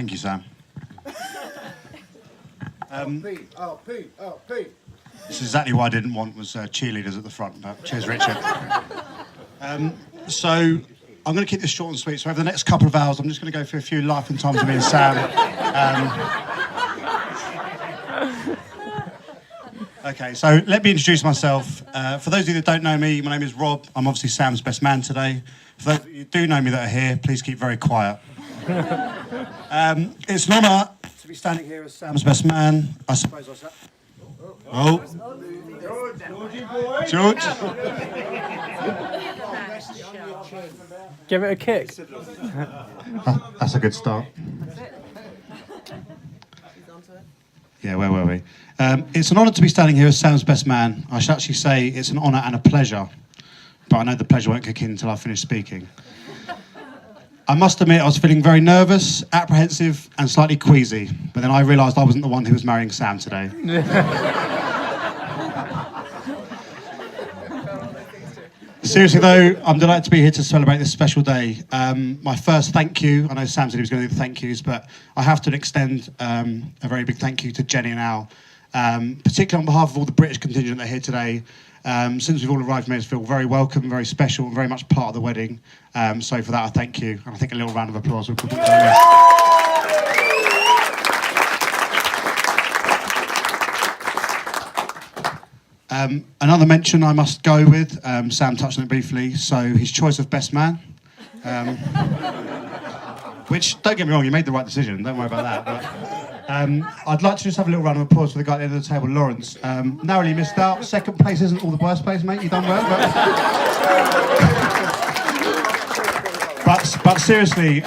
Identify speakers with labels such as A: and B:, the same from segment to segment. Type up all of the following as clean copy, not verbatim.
A: Thank you, Sam. This is exactly what I didn't want was cheerleaders at the front, but cheers, Richard. So I'm going to keep this short and sweet. So over the next couple of hours, I'm just going to go through a few life and times of me and Sam. Okay, so let me introduce myself. For those of you that don't know me, my name is Rob. I'm obviously Sam's best man today. For those of you who do know me that are here, please keep very quiet. It's an honour to be standing here as Sam's best man. I suppose I said... Oh. George.
B: Give it a kick.
A: That's a good start. Yeah, where were we? It's an honour to be standing here as Sam's best man. I should actually say it's an honour and a pleasure, but I know the pleasure won't kick in until I finish speaking. I must admit I was feeling very nervous, apprehensive and slightly queasy, but then I realised I wasn't the one who was marrying Sam today. Seriously though, I'm delighted to be here to celebrate this special day. My first thank you, I know Sam said he was going to do the thank yous, but I have to extend a very big thank you to Jenny and Al, particularly on behalf of all the British contingent that are here today. Since we've all arrived, made us feel very welcome, very special, and very much part of the wedding. So for that, I thank you, and I think a little round of applause would be nice. Another mention I must go with, Sam touched on it briefly, so his choice of best man, which, don't get me wrong, you made the right decision, don't worry about that. But, I'd like to just have a little round of applause for the guy at the end of the table, Lawrence. Narrowly missed out, second place isn't all the worst place, mate, you've done well. But seriously,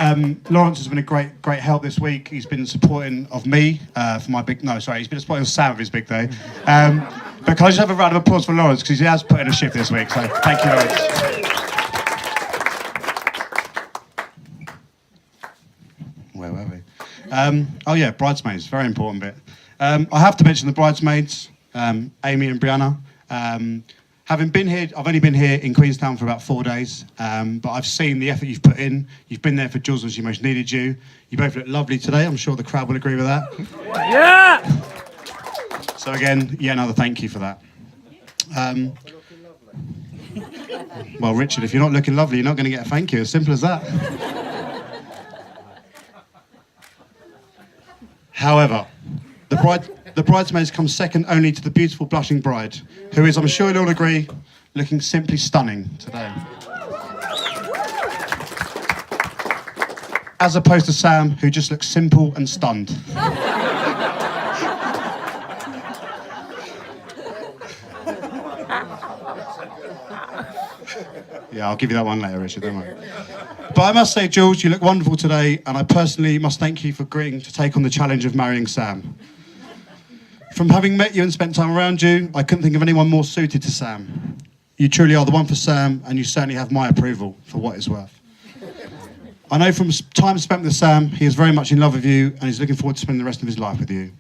A: Lawrence has been a great help this week. He's been supporting of me for my big, he's been supporting Sam for his big day. But can I just have a round of applause for Lawrence, because he has put in a shift this week, so thank you, Lawrence. Where were we? Oh yeah, bridesmaids, very important bit. I have to mention the bridesmaids, Amy and Brianna. Having been here, I've only been here in Queenstown for about 4 days, but I've seen the effort you've put in. You've been there for Jules when she most needed you. You both look lovely today. I'm sure the crowd will agree with that.
B: Yeah!
A: So again, another thank you for that. Well, Richard, if you're not looking lovely, you're not going to get a thank you. As simple as that. However, the bridesmaids come second only to the beautiful blushing bride, who is, I'm sure you'll all agree, looking simply stunning today. As opposed to Sam, who just looks simple and stunned. Yeah, I'll give you that one later, Richard, don't worry. But I must say, Jules, you look wonderful today, and I personally must thank you for agreeing to take on the challenge of marrying Sam. From having met you and spent time around you, I couldn't think of anyone more suited to Sam. You truly are the one for Sam, and you certainly have my approval, for what it's worth. I know from time spent with Sam, he is very much in love with you, and he's looking forward to spending the rest of his life with you.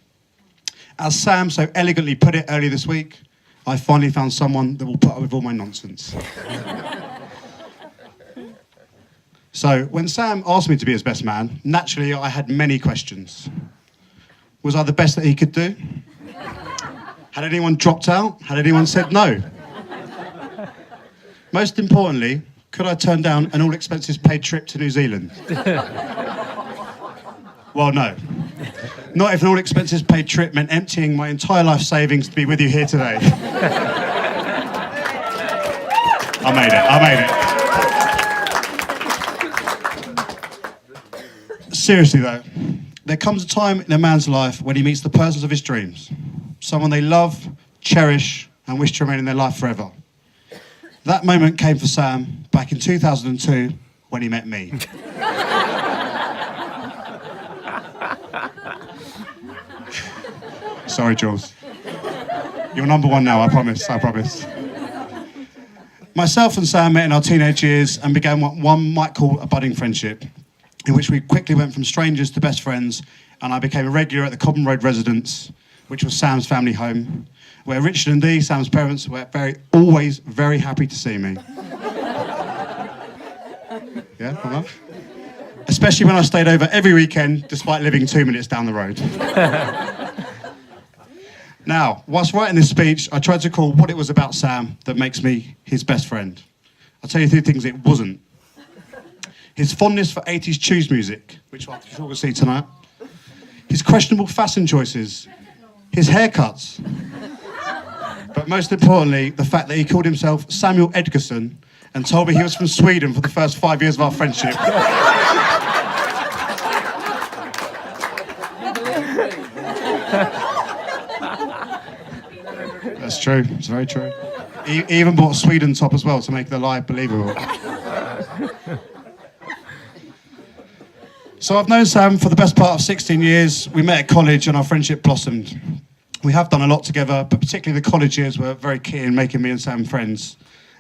A: As Sam so elegantly put it earlier this week, I finally found someone that will put up with all my nonsense. So, when Sam asked me to be his best man, naturally I had many questions. Was I the best that he could do? Had anyone dropped out? Had anyone said no? Most importantly, could I turn down an all-expenses-paid trip to New Zealand? Well, no. Not if an all-expenses-paid trip meant emptying my entire life savings to be with you here today. I made it. Seriously though, there comes a time in a man's life when he meets the persons of his dreams, someone they love, cherish, and wish to remain in their life forever. That moment came for Sam back in 2002 when he met me. Sorry, Jules. You're number one now, I promise. Myself and Sam met in our teenage years and began what one might call a budding friendship, in which we quickly went from strangers to best friends, and I became a regular at the Cobham Road residence, which was Sam's family home, where Richard and Dee, Sam's parents, were always very happy to see me. Yeah, hold on. especially when I stayed over every weekend, despite living 2 minutes down the road. Now, whilst writing this speech, I tried to call what it was about Sam that makes me his best friend. I'll tell you 3 things it wasn't. His fondness for 80s tunes music, which I'm sure we'll see tonight. His questionable fashion choices. His haircuts. But most importantly, the fact that he called himself Samuel Edgerson and told me he was from Sweden for the first 5 years of our friendship. That's true. It's very true. He even bought a Sweden top as well to make the lie believable. So I've known Sam for the best part of 16 years. We met at college and our friendship blossomed. We have done a lot together, but particularly the college years were very key in making me and Sam friends.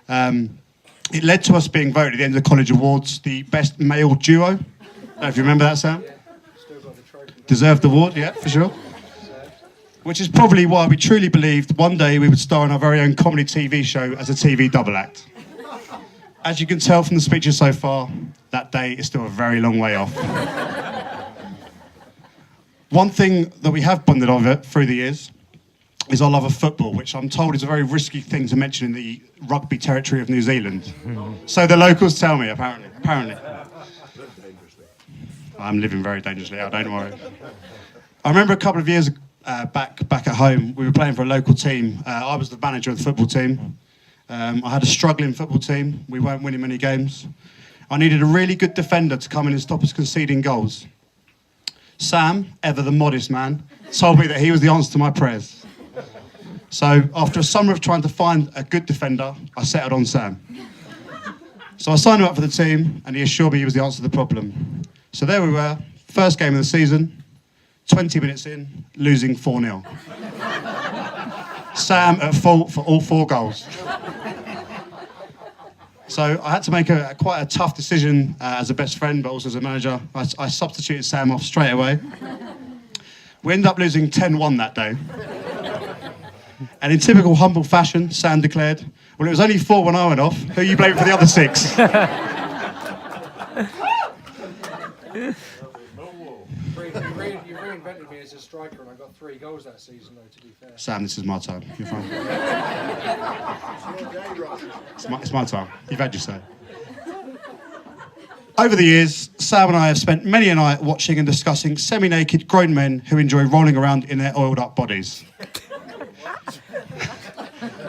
A: It led to us being voted at the end of the college awards the best male duo. I don't know if you remember that, Sam?
C: Still got the trophy.
A: Deserved award, yeah, for sure. Which is probably why we truly believed one day we would star in our very own comedy TV show as a TV double act. As you can tell from the speeches so far, that day is still a very long way off. One thing that we have bonded over through the years is our love of football, which I'm told is a very risky thing to mention in the rugby territory of New Zealand. So the locals tell me, apparently. I'm living very dangerously out, don't worry. I remember a couple of years back at home, we were playing for a local team. I was the manager of the football team. I had a struggling football team. We weren't winning many games. I needed a really good defender to come in and stop us conceding goals. Sam, ever the modest man, told me that he was the answer to my prayers. So after a summer of trying to find a good defender, I settled on Sam. So I signed him up for the team and he assured me he was the answer to the problem. So there we were, first game of the season, 20 minutes in, losing 4-0. Sam at fault for all 4 goals. So I had to make quite a tough decision as a best friend, but also as a manager. I substituted Sam off straight away. We ended up losing 10-1 that day. And in typical humble fashion, Sam declared, well, it was only 4 when I went off. Who are you blaming for the other 6?
C: You reinvented me as a striker, and I got 3 goals that season, though, to be fair.
A: Sam, this is my time. You're fine. It's my time. You've had your say. Over the years, Sam and I have spent many a night watching and discussing semi-naked grown men who enjoy rolling around in their oiled-up bodies.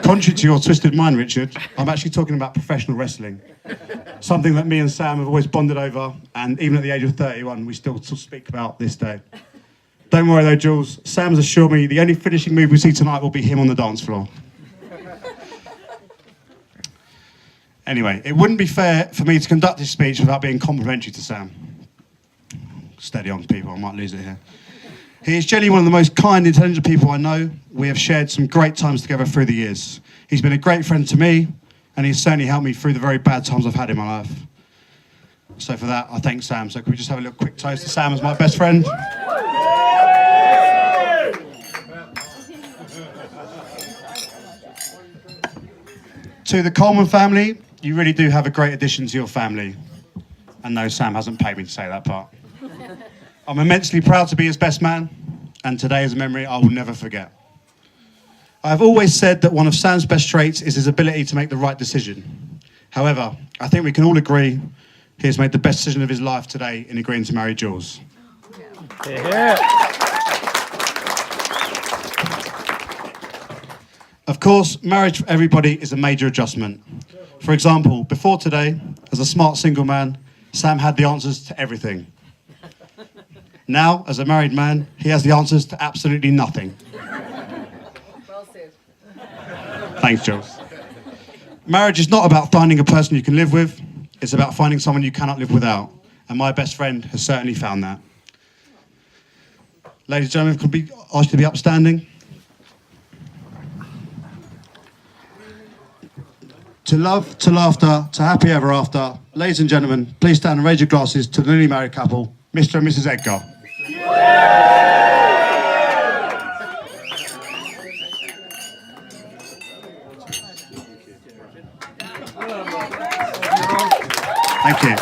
A: Contrary to your twisted mind, Richard, I'm actually talking about professional wrestling. Something that me and Sam have always bonded over, and even at the age of 31, we still speak about this day. Don't worry though, Jules. Sam's assured me the only finishing move we see tonight will be him on the dance floor. Anyway, it wouldn't be fair for me to conduct this speech without being complimentary to Sam. Steady on, people, I might lose it here. He is genuinely one of the most kind, intelligent people I know. We have shared some great times together through the years. He's been a great friend to me, and he's certainly helped me through the very bad times I've had in my life. So for that, I thank Sam. So can we just have a little quick toast to Sam as my best friend? To the Coleman family, you really do have a great addition to your family. And no, Sam hasn't paid me to say that part. I'm immensely proud to be his best man, and today is a memory I will never forget. I've always said that one of Sam's best traits is his ability to make the right decision. However, I think we can all agree he has made the best decision of his life today in agreeing to marry Jules.
B: Yeah.
A: Of course, marriage for everybody is a major adjustment. For example, before today, as a smart single man, Sam had the answers to everything. Now, as a married man, he has the answers to absolutely nothing.
D: Well said.
A: Thanks, Jules. Marriage is not about finding a person you can live with. It's about finding someone you cannot live without. And my best friend has certainly found that. Ladies and gentlemen, could we ask you to be upstanding? To love, to laughter, to happy ever after. Ladies and gentlemen, please stand and raise your glasses to the newly married couple, Mr. and Mrs. Edgar. Thank you.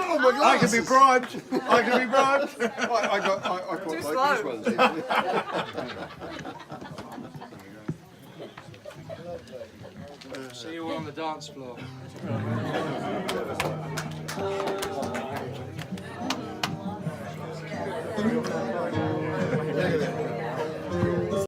E: Oh my
F: I can be bribed. I can be bribed.
E: I quite
D: Too
E: like
D: slow.
E: these ones.
C: See you all on the dance floor.